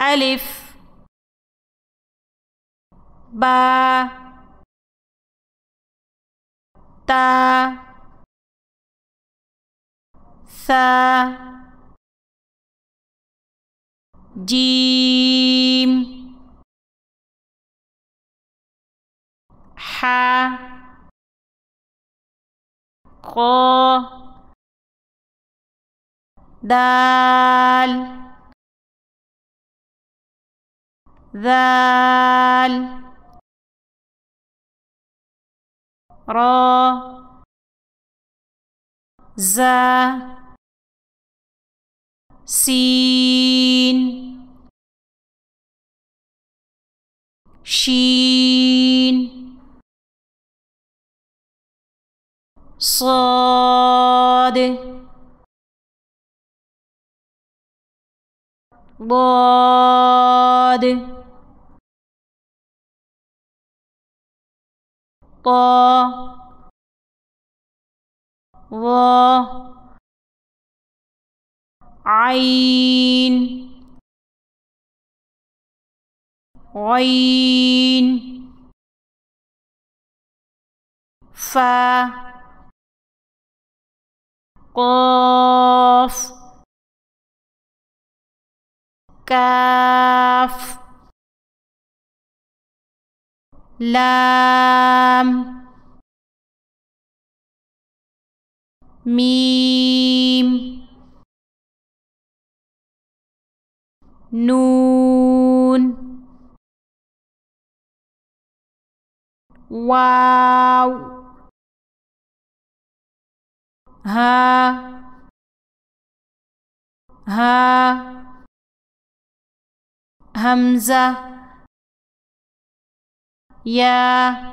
ألف با تا ثا جيم حا قا دال ذال را زا سين شين صاد ضاد طا ظا عين غين فا قاف كاف لام ميم نون واو ها همزة يا